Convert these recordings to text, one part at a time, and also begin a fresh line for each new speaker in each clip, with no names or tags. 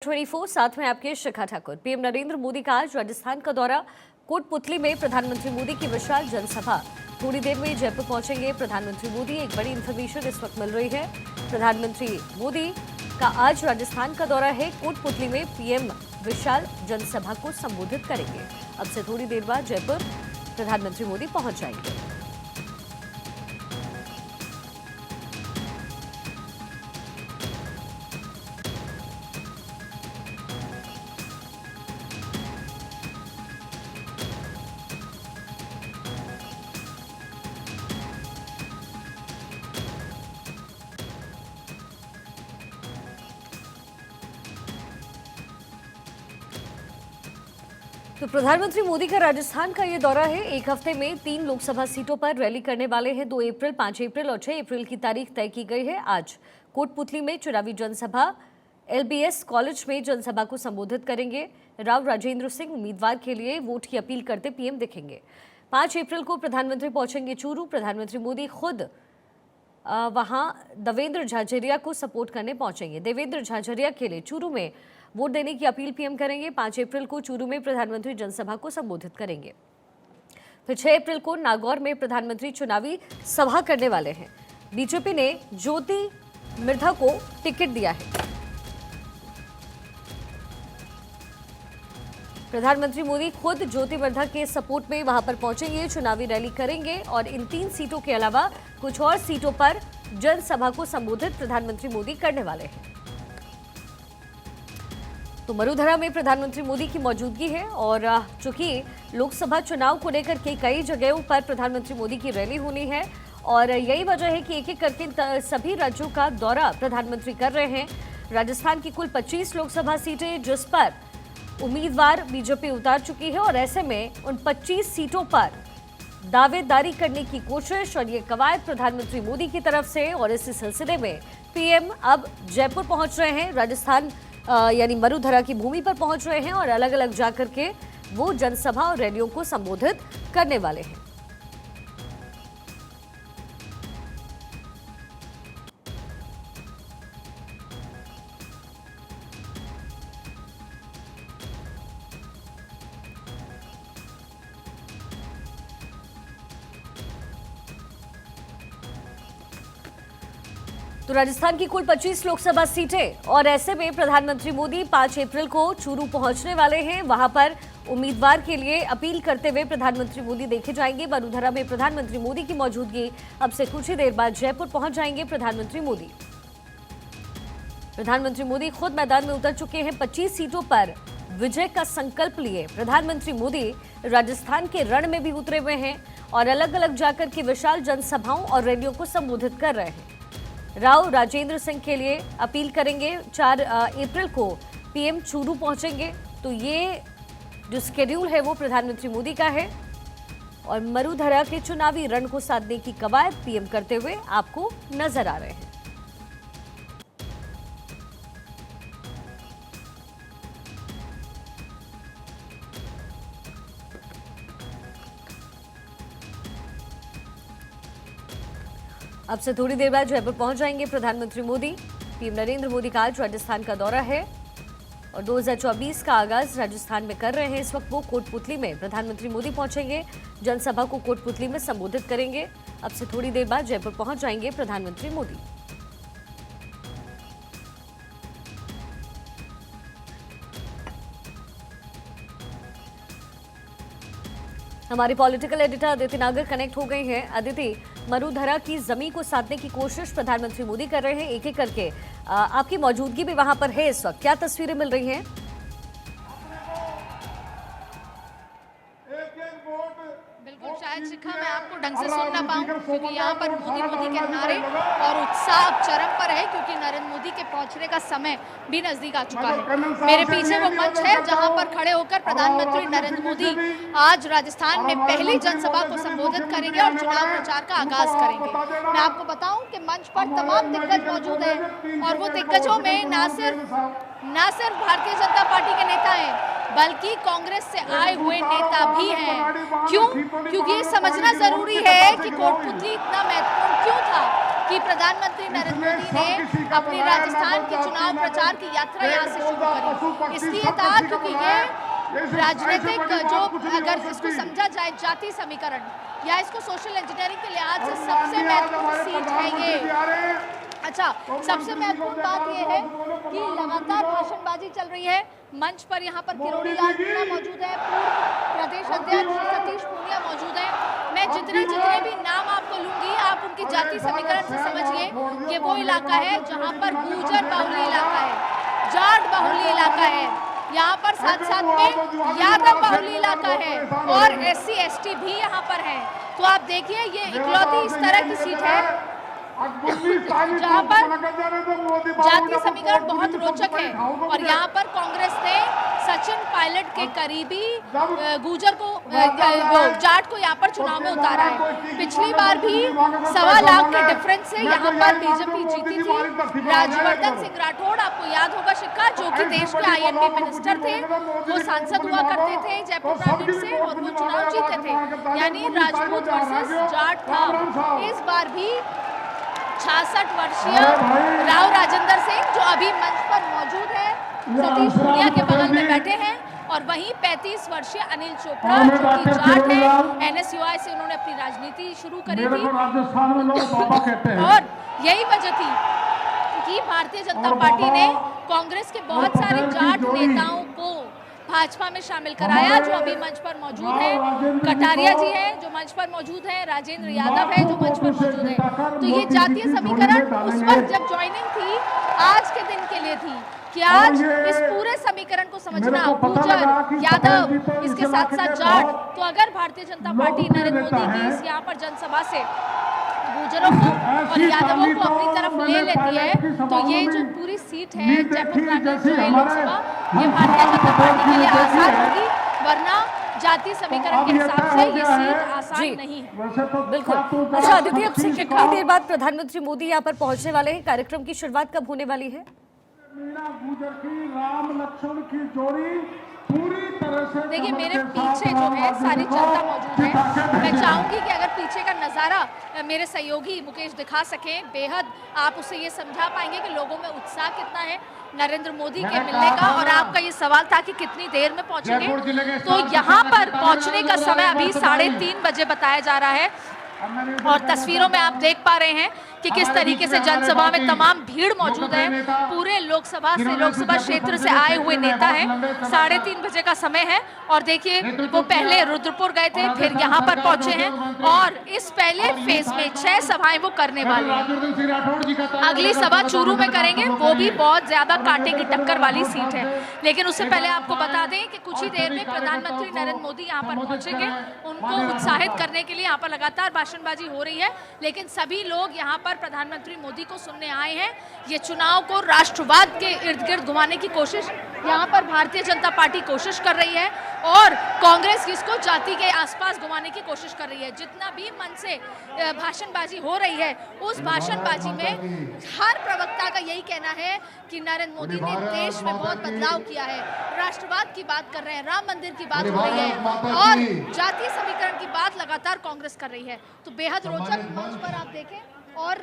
24 साथ में आपके शिखा ठाकुर। पीएम नरेंद्र मोदी का आज राजस्थान का दौरा। कोटपुतली में प्रधानमंत्री मोदी की विशाल जनसभा। थोड़ी देर में जयपुर पहुंचेंगे प्रधानमंत्री मोदी। एक बड़ी इंफॉर्मेशन इस वक्त मिल रही है। प्रधानमंत्री मोदी का आज राजस्थान का दौरा है। कोटपुतली में पीएम विशाल जनसभा को संबोधित करेंगे। अब से थोड़ी देर बाद जयपुर प्रधानमंत्री मोदी पहुंच जाएंगे। तो प्रधानमंत्री मोदी का राजस्थान का ये दौरा है। एक हफ्ते में 3 लोकसभा सीटों पर रैली करने वाले हैं। 2 अप्रैल, 5 अप्रैल और 6 अप्रैल की तारीख तय की गई है। आज कोटपुतली में चुनावी जनसभा, LBS कॉलेज में जनसभा को संबोधित करेंगे। राव राजेंद्र सिंह उम्मीदवार के लिए वोट की अपील करते पीएम दिखेंगे। 5 अप्रैल को प्रधानमंत्री पहुंचेंगे चूरू। प्रधानमंत्री मोदी खुद वहां देवेंद्र झाझड़िया को सपोर्ट करने पहुंचेंगे। देवेंद्र झाझड़िया के लिए चूरू में वोट देने की अपील पीएम करेंगे। 5 अप्रैल को चूरू में प्रधानमंत्री जनसभा को संबोधित करेंगे। फिर 6 अप्रैल को नागौर में प्रधानमंत्री चुनावी सभा करने वाले हैं। बीजेपी ने ज्योति मिर्धा को टिकट दिया है। प्रधानमंत्री मोदी खुद ज्योति मिर्धा के सपोर्ट में वहां पर पहुंचेंगे, चुनावी रैली करेंगे और इन 3 सीटों के अलावा कुछ और सीटों पर जनसभा को संबोधित प्रधानमंत्री मोदी करने वाले हैं। तो मरुधरा में प्रधानमंत्री मोदी की मौजूदगी है और चूंकि लोकसभा चुनाव को लेकर के कई जगहों पर प्रधानमंत्री मोदी की रैली होनी है और यही वजह है कि एक एक करके सभी राज्यों का दौरा प्रधानमंत्री कर रहे हैं। राजस्थान की कुल 25 लोकसभा सीटें जिस पर उम्मीदवार बीजेपी उतार चुकी है और ऐसे में उन 25 सीटों पर दावेदारी करने की कोशिश और ये कवायद प्रधानमंत्री मोदी की तरफ से। और इसी सिलसिले में पीएम अब जयपुर पहुंच रहे हैं। राजस्थान यानी मरुधरा की भूमि पर पहुंच रहे हैं और अलग अलग जाकर के वो जनसभा और रैलियों को संबोधित करने वाले हैं। तो राजस्थान की कुल 25 लोकसभा सीटें और ऐसे में प्रधानमंत्री मोदी 5 अप्रैल को चूरू पहुंचने वाले हैं। वहां पर उम्मीदवार के लिए अपील करते हुए प्रधानमंत्री मोदी देखे जाएंगे। मरुधरा में प्रधानमंत्री मोदी की मौजूदगी। अब से कुछ ही देर बाद जयपुर पहुंच जाएंगे प्रधानमंत्री मोदी। प्रधानमंत्री मोदी खुद मैदान में उतर चुके हैं। 25 सीटों पर विजय का संकल्प लिए प्रधानमंत्री मोदी राजस्थान के रण में भी उतरे हुए हैं और अलग अलग जाकर के विशाल जनसभाओं और रैलियों को संबोधित कर रहे हैं। राव राजेंद्र सिंह के लिए अपील करेंगे। 4 अप्रैल को पीएम चूरू पहुंचेंगे। तो ये जो शेड्यूल है वो प्रधानमंत्री मोदी का है और मरुधरा के चुनावी रण को साधने की कवायद पीएम करते हुए आपको नजर आ रहे हैं। अब से थोड़ी देर बाद जयपुर पहुंच जाएंगे प्रधानमंत्री मोदी। पीएम नरेंद्र मोदी का आज राजस्थान का दौरा है और 2024 का आगाज राजस्थान में कर रहे हैं। इस वक्त वो कोटपुतली में प्रधानमंत्री मोदी पहुंचेंगे, जनसभा को कोटपुतली में संबोधित करेंगे। अब से थोड़ी देर बाद जयपुर पहुंच जाएंगे प्रधानमंत्री मोदी। हमारी पॉलिटिकल एडिटर अदिति नागर कनेक्ट हो गई हैं। अदिति, मरुधरा की जमीन को साधने की कोशिश प्रधानमंत्री मोदी कर रहे हैं एक एक करके। आपकी मौजूदगी भी वहां पर है इस वक्त, क्या तस्वीरें मिल रही हैं?
बिल्कुल, शायद शिखा मैं आपको ढंग से सुन ना पाऊं क्योंकि यहाँ पर मोदी मोदी के नारे और उत्साह चरम पर है क्योंकि नरेंद्र मोदी के पहुंचने का समय भी नजदीक आ चुका है। मेरे पीछे वो मंच है जहां पर खड़े होकर प्रधानमंत्री नरेंद्र मोदी आज राजस्थान में पहली जनसभा को संबोधित करेंगे और चुनाव प्रचार का आगाज करेंगे। मैं आपको बताऊं कि मंच पर तमाम दिग्गज मौजूद हैं और वो दिग्गजों में ना सिर्फ भारतीय जनता पार्टी के नेता हैं बल्कि कांग्रेस से आए हुए नेता भी हैं। क्यों? क्योंकि ये समझना जरूरी है कि कोटपुतली इतना महत्वपूर्ण क्यों था। कि प्रधानमंत्री नरेंद्र मोदी ने अपनी राजस्थान की चुनाव प्रचार की यात्रा यहाँ से शुरू करी। इसलिए था क्योंकि ये राजनीतिक जो अगर इसको समझा जाए जाति समीकरण या इसको सोशल इंजीनियरिंग के लिहाज से सबसे महत्वपूर्ण सीट है ये। अच्छा, सबसे महत्वपूर्ण बात यह है कि लगातार भाषणबाजी चल रही है। मंच पर यहाँ पर किरोड़ी लाल मीणा मौजूद है, पूर्व प्रदेश अध्यक्ष सतीश पूनिया मौजूद है। मैं जितने भी नाम आपको लूंगी, आप उनकी जाति समीकरण से समझिए। ये वो इलाका है जहाँ पर गुर्जर बाहुल्य इलाका है, जाट बाहुल्य इलाका है, यहाँ पर साथ में यादव बाहुल्य इलाका है और SC ST भी यहाँ पर है। तो आप देखिए ये इकलौती इस तरह की सीट है जहाँ पर जातीय समीकरण बहुत रोचक है। और यहाँ पर कांग्रेस ने सचिन पायलट के करीबी गुर्जर को जाट को यहाँ पर चुनाव में उतारा है। पिछली बार भी 1.25 लाख के डिफरेंस से यहाँ पर बीजेपी जीती थी। राज्यवर्धन सिंह राठौड़, आपको याद होगा शिक्का, जो कि देश के INB मिनिस्टर थे, वो सांसद हुआ करते थे जयपुर ग्रामीण से और वो चुनाव जीते थे। यानी राजपूत वर्सेस जाट था। इस बार भी 66 वर्षीय राव राजेंद्र सिंह जो अभी मंच पर मौजूद है, सतीश पूनिया के बगल में बैठे हैं, और वहीं 35 वर्षीय अनिल चोपड़ा जो कि जाट है, NSUI से उन्होंने अपनी राजनीति शुरू करी थी। और यही वजह थी कि भारतीय जनता पार्टी ने कांग्रेस के बहुत सारे जाट नेताओं को भाजपा में शामिल कराया, जो अभी मंच पर मौजूद है। कटारिया जी हैं जो मंच पर मौजूद है, राजेंद्र यादव है जो मंच पर मौजूद है। तो ये जातीय समीकरण उस वक्त जब ज्वाइनिंग थी, आज के दिन के लिए थी कि आज इस पूरे समीकरण को समझना, गुर्जर, यादव, इसके साथ साथ जाट। तो अगर भारतीय जनता पार्टी नरेंद्र मोदी की इस यहाँ पर जनसभा से गुर्जरों को और यादवों को अपनी तरफ ले लेती है, तो ये जो पूरी सीट है जयपुर ग्रामीण जो है लोकसभा, ये भारतीय जनता पार्टी के लिए आसान होगी। वरना जाति समीकरण के हिसाब से ये सीट आसान नहीं है।
बिल्कुल। अच्छा अदिति, अब से कितनी देर बाद प्रधानमंत्री मोदी यहाँ पर पहुंचने वाले हैं? कार्यक्रम की शुरुआत कब होने वाली है?
मीणा गुर्जर की राम लक्ष्मण की जोड़ी पूरी तरह से,
देखिए मेरे पीछे जो है सारी जनता मौजूद है। मैं चाहूंगी कि अगर पीछे का नज़ारा मेरे सहयोगी मुकेश दिखा सकें, बेहद आप उसे ये समझा पाएंगे कि लोगों में उत्साह कितना है नरेंद्र मोदी के मिलने का। और आपका ये सवाल था कि कितनी देर में पहुंचेंगे, तो यहाँ पर पहुंचने का समय अभी 3:30 बजे बताया जा रहा है। और तस्वीरों में आप देख पा रहे हैं कि किस तरीके से जनसभा में तमाम भीड़ मौजूद है। पूरे लोकसभा क्षेत्र से आए हुए नेता हैं। 3:30 बजे का समय है। और देखिए वो पहले रुद्रपुर गए थे, फिर यहाँ पर पहुंचे हैं और इस पहले फेज में 6 सभाएं वो करने वाले हैं। अगली सभा चूरू में करेंगे, वो भी बहुत ज्यादा कांटे की टक्कर वाली सीट है। लेकिन उससे पहले आपको बता दें कि कुछ ही देर में प्रधानमंत्री नरेंद्र मोदी यहाँ पर पहुंचेंगे। उनको उत्साहित करने के लिए यहाँ पर लगातार भाषणबाजी हो रही है, लेकिन सभी लोग यहाँ पर प्रधानमंत्री मोदी को सुनने आए हैं। ये चुनाव को राष्ट्रवाद के इर्द गिर्द घुमाने की कोशिश यहाँ पर भारतीय जनता पार्टी कोशिश कर रही है और कांग्रेस इसको जाति के आसपास घुमाने की कोशिश कर रही है। जितना भी मन से भाषणबाजी हो रही है, उस भाषणबाजी में हर प्रवक्ता का यही कहना है कि नरेंद्र मोदी ने देश में बहुत बदलाव किया है, राष्ट्रवाद की बात कर रहे हैं, राम मंदिर की बात हो रही है और जातीय समीकरण की बात लगातार कांग्रेस कर रही है। तो बेहद रोचक मंच पर आप देखें और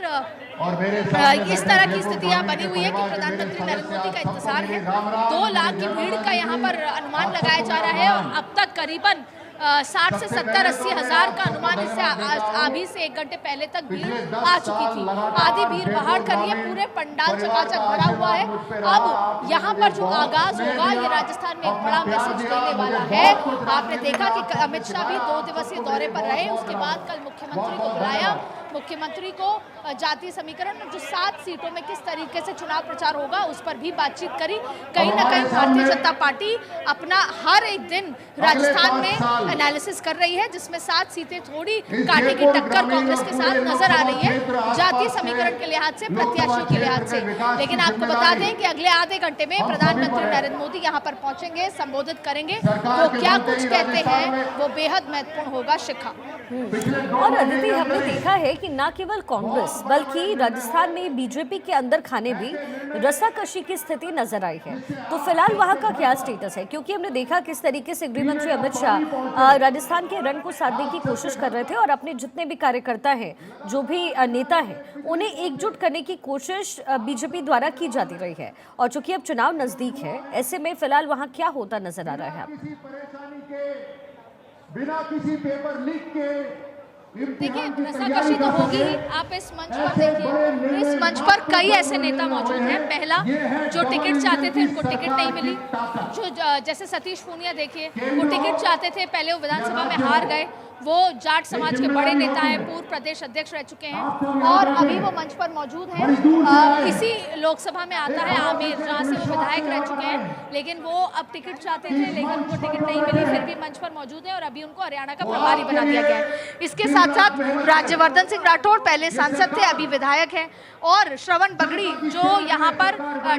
इस तरह की स्थितियां बनी हुई है कि प्रधानमंत्री नरेंद्र मोदी का इंतजार है। 2 लाख की भीड़ का यहाँ पर अनुमान लगाया जा रहा है और अब तक करीबन 60 से 70-80 हजार का अनुमान इससे अभी से 1 घंटे पहले तक भीड़ आ चुकी थी। आधी भीड़ बाहर कर रही है, पूरे पंडाल चकाचक भरा हुआ है। अब यहाँ पर जो आगाज होगा ये राजस्थान में एक बड़ा मैसेज देने वाला है। आपने देखा कि अमित शाह भी 2 दिवसीय दौरे पर रहे, उसके बाद कल मुख्यमंत्री को बुलाया। मुख्यमंत्री को जातीय समीकरण जो 7 सीटों में किस तरीके से चुनाव प्रचार होगा उस पर भी बातचीत करी। कहीं ना कहीं भारतीय जनता पार्टी अपना हर एक दिन राजस्थान में एनालिसिस कर रही है, जिसमें 7 सीटें थोड़ी कांटे की टक्कर कांग्रेस के साथ नजर आ रही है जातीय समीकरण के लिहाज से, प्रत्याशियों के लिहाज से। लेकिन आपको बता दें कि अगले आधे घंटे में प्रधानमंत्री नरेंद्र मोदी यहाँ पर पहुंचेंगे, संबोधित करेंगे। वो क्या कुछ कहते हैं वो बेहद महत्वपूर्ण होगा। शिखा
और अदिति, हमने देखा है कि न केवल कांग्रेस बल्कि राजस्थान में बीजेपी के अंदर खाने भी रस्साकशी की स्थिति नजर आई है। तो फिलहाल वहां का क्या स्टेटस है, क्योंकि हमने देखा किस तरीके से गृह मंत्री अमित शाह राजस्थान के रण को साधने की कोशिश कर रहे थे और अपने जितने भी कार्यकर्ता हैं, जो भी नेता हैं, उन्हें एकजुट करने की कोशिश बीजेपी द्वारा की जाती रही है। और चूंकि अब चुनाव नजदीक है, ऐसे में फिलहाल वहां क्या होता नजर आ रहा है आपको?
किसी परेशानी के बिना किसी पेपर लीक के
देखिए, रस्साकशी तो होगी ही। आप इस मंच पर देखिए, इस मंच पर कई ऐसे नेता मौजूद हैं। पहला, जो टिकट चाहते थे उनको टिकट नहीं मिली। जो जैसे सतीश पूनिया देखिए, वो टिकट चाहते थे, पहले वो विधानसभा में हार गए। वो जाट समाज के बड़े नेता हैं, पूर्व प्रदेश अध्यक्ष रह चुके हैं और अभी वो मंच पर मौजूद हैं। इसी लोकसभा में आता है आमिर, जहाँ से वो विधायक रह चुके हैं, लेकिन वो अब टिकट चाहते थे, लेकिन उनको टिकट नहीं मिली, फिर भी मंच पर मौजूद है और अभी उनको हरियाणा का प्रभारी बना दिया गया है। इसके साथ साथ राज्यवर्धन सिंह राठौड़ पहले सांसद थे, अभी विधायक हैं, और श्रवण बगड़ी जो यहाँ पर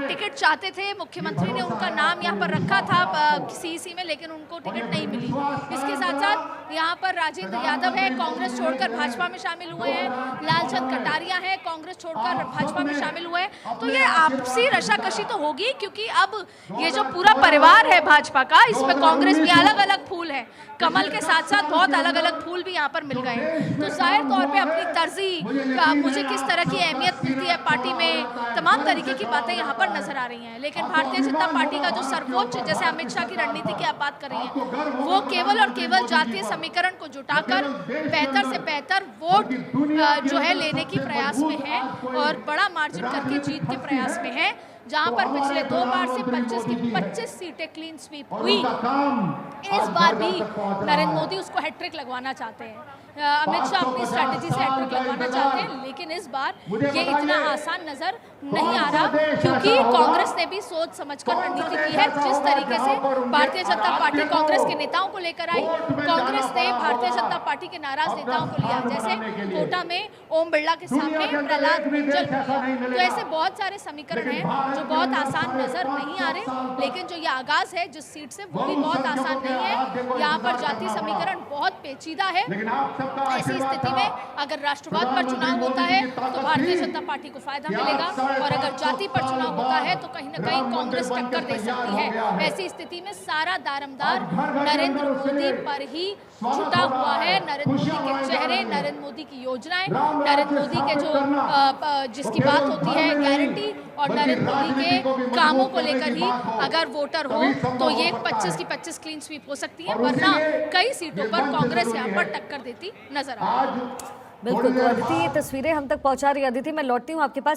टिकट चाहते थे, मुख्यमंत्री ने उनका नाम यहाँ पर रखा था सीईसी में, लेकिन उनको टिकट नहीं मिली। इसके साथ साथ यहाँ पर राजेंद्र यादव है, कांग्रेस छोड़कर भाजपा में शामिल हुए हैं। लालचंद कटारिया है, कांग्रेस छोड़कर भाजपा में शामिल हुए हैं। तो ये आपसी रस्साकशी तो होगी, क्योंकि अब ये जो पूरा परिवार है भाजपा का, इसमें कांग्रेस भी अलग अलग फूल है, कमल के साथ साथ बहुत अलग अलग फूल भी यहाँ पर मिल गए हैं। तो जाहिर तौर पे अपनी तर्जी, मुझे किस तरह की अहमियत मिलती है पार्टी में, तमाम तरीके की बातें यहाँ पर नजर आ रही हैं। लेकिन भारतीय जनता पार्टी का जो सर्वोच्च, जैसे अमित शाह की रणनीति की आप बात कर रही हैं, वो केवल और केवल जातीय समीकरण को जुटाकर बेहतर से बेहतर वोट जो है लेने की प्रयास में है और बड़ा मार्जिन करके जीत के प्रयास में है। जहां पर पिछले 2 बार से 25 की 25 सीटें क्लीन स्वीप हुई, इस बार भी नरेंद्र मोदी उसको हैट्रिक लगवाना चाहते हैं। अमित शाह अपनी स्ट्रैटेजी से हैट्रिक लगवाना चाहते हैं, लेकिन इस बार ये इतना आसान नजर नहीं आ रहा, क्योंकि कांग्रेस ने भी सोच समझकर रणनीति की है। जिस तरीके से भारतीय जनता पार्टी कांग्रेस के नेताओं को लेकर आई, कांग्रेस ने भारतीय जनता पार्टी के नाराज नेताओं को लिया, जैसे कोटा में ओम बिरला के सामने प्रहलाद मंजल को लिया। तो ऐसे बहुत सारे समीकरण हैं जो बहुत आसान नजर नहीं आ रहे, लेकिन जो ये आगाज है जिस सीट से, वो भी बहुत आसान नहीं है। यहाँ पर जातीय समीकरण बहुत पेचीदा है। ऐसी स्थिति में अगर राष्ट्रवाद पर चुनाव होता है तो भारतीय जनता पार्टी को फायदा मिलेगा, और अगर जाति पर चुनाव होता है तो कहीं ना कहीं कांग्रेस टक्कर दे सकती है। ऐसी स्थिति में सारा दारोमदार नरेंद्र मोदी पर ही छुटा हुआ है। नरेंद्र मोदी के चेहरे, नरेंद्र मोदी की योजनाएं, नरेंद्र मोदी के जो जिसकी बात होती है गारंटी, और नरेंद्र मोदी के कामों को लेकर ही अगर वोटर हो तो ये 25 की 25 क्लीन स्वीप हो सकती है, वरना कई सीटों पर कांग्रेस यहाँ पर टक्कर देती नजर आ रही है।
बिल्कुल, तो अदिति ये तस्वीरें हम तक पहुंचा रही है। अदिति, मैं लौटती हूँ आपके पास।